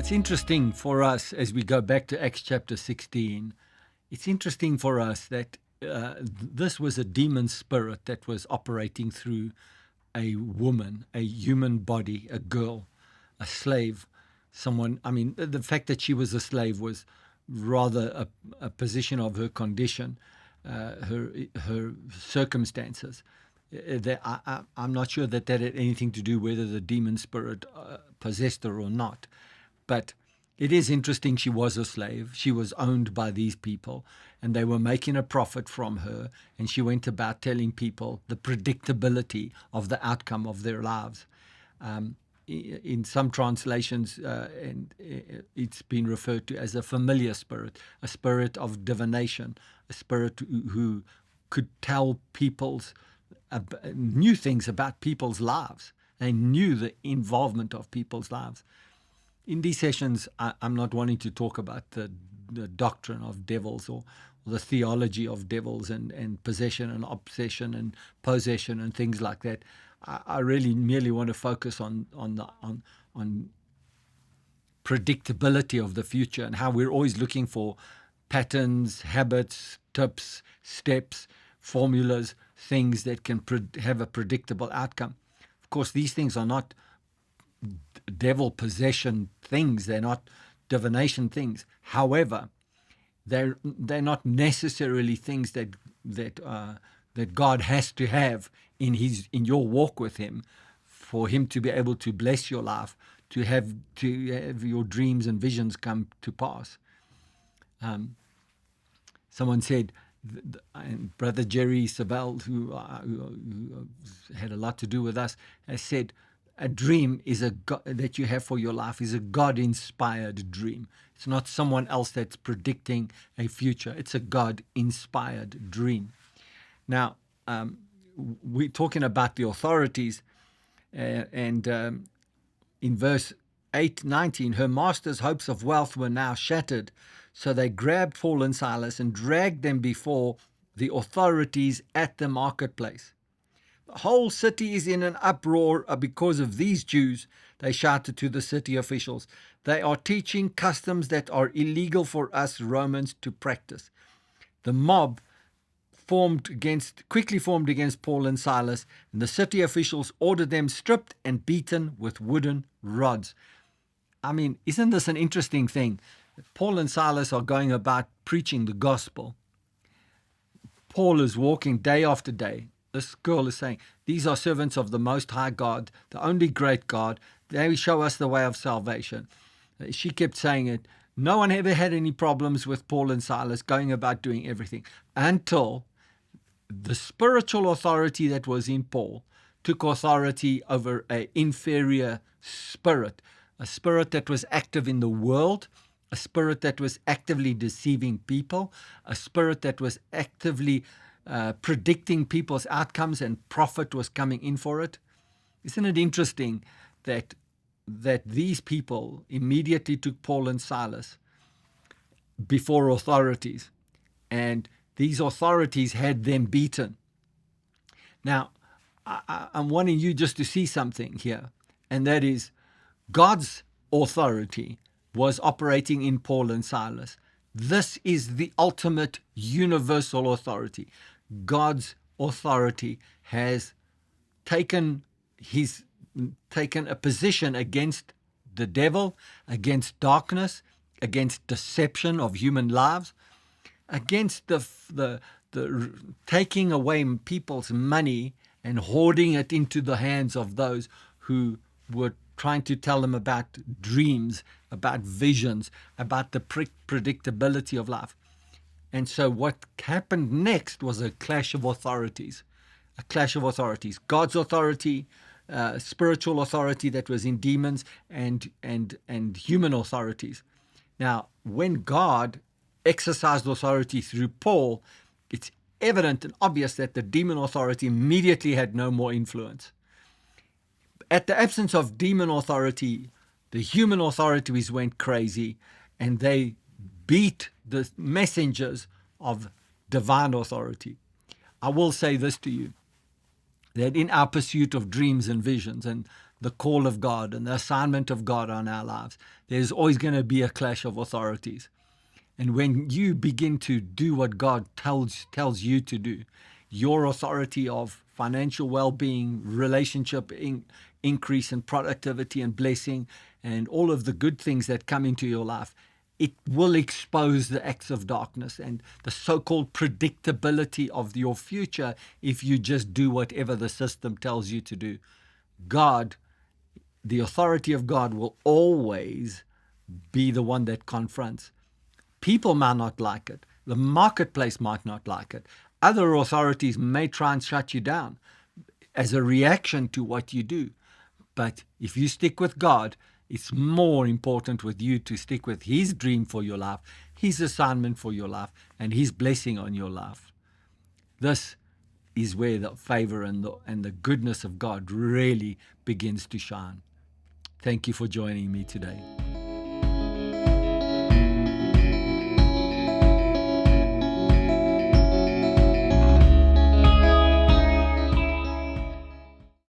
It's interesting for us as we go back to Acts chapter 16. It's interesting for us that this was a demon spirit that was operating through a woman, a human body, a girl, a slave, someone. I mean, the fact that she was a slave was rather a position of her condition, her circumstances. I'm not sure that had anything to do whether the demon spirit possessed her or not. But it is interesting, she was a slave. She was owned by these people, and they were making a profit from her, and she went about telling people the predictability of the outcome of their lives. In some translations, and it's been referred to as a familiar spirit, a spirit of divination, a spirit who could tell people's new things about people's lives. They knew the involvement of people's lives. In these sessions, I'm not wanting to talk about the doctrine of devils or the theology of devils and possession and obsession and possession and things like that. I really merely want to focus on predictability of the future and how we're always looking for patterns, habits, tips, steps, formulas, things that can have a predictable outcome. Of course, these things are not devil possession things. They're not divination things. However, they're not necessarily things that God has to have in your walk with Him, for Him to be able to bless your life, to have your dreams and visions come to pass. Someone said, and Brother Jerry Savelle, who had a lot to do with us, has said, a dream is that you have for your life is a God-inspired dream. It's not someone else that's predicting a future. It's a God-inspired dream. Now, we're talking about the authorities, and in verse 8:19, her master's hopes of wealth were now shattered, so they grabbed Paul and Silas and dragged them before the authorities at the marketplace. The whole city is in an uproar because of these Jews, they shouted to the city officials. They are teaching customs that are illegal for us Romans to practice. The mob quickly formed against Paul and Silas, and the city officials ordered them stripped and beaten with wooden rods. I mean, isn't this an interesting thing? Paul and Silas are going about preaching the gospel. Paul is walking day after day. This girl is saying, these are servants of the Most High God, the only great God. They show us the way of salvation. She kept saying it. No one ever had any problems with Paul and Silas going about doing everything until the spiritual authority that was in Paul took authority over an inferior spirit, a spirit that was active in the world, a spirit that was actively deceiving people, a spirit that was actively predicting people's outcomes, and profit was coming in for it. Isn't it interesting that these people immediately took Paul and Silas before authorities, and these authorities had them beaten? Now, I'm wanting you just to see something here, and that is God's authority was operating in Paul and Silas. This is the ultimate universal authority. God's authority has taken a position against the devil, against darkness, against deception of human lives, against the taking away people's money and hoarding it into the hands of those who were trying to tell them about dreams, about visions, about the predictability of life. And so what happened next was a clash of authorities, God's authority, spiritual authority that was in demons, and human authorities. Now, when God exercised authority through Paul, it's evident and obvious that the demon authority immediately had no more influence. At the absence of demon authority, the human authorities went crazy, and they beat the messengers of divine authority. I will say this to you, that in our pursuit of dreams and visions and the call of God and the assignment of God on our lives, there's always going to be a clash of authorities. And when you begin to do what God tells you to do, your authority of financial well-being, relationship increase and productivity and blessing, and all of the good things that come into your life, it will expose the acts of darkness and the so-called predictability of your future if you just do whatever the system tells you to do. God, the authority of God, will always be the one that confronts. People might not like it. The marketplace might not like it. Other authorities may try and shut you down as a reaction to what you do. But if you stick with God, it's more important with you to stick with His dream for your life, His assignment for your life, and His blessing on your life. This is where the favor and the goodness of God really begins to shine. Thank you for joining me today.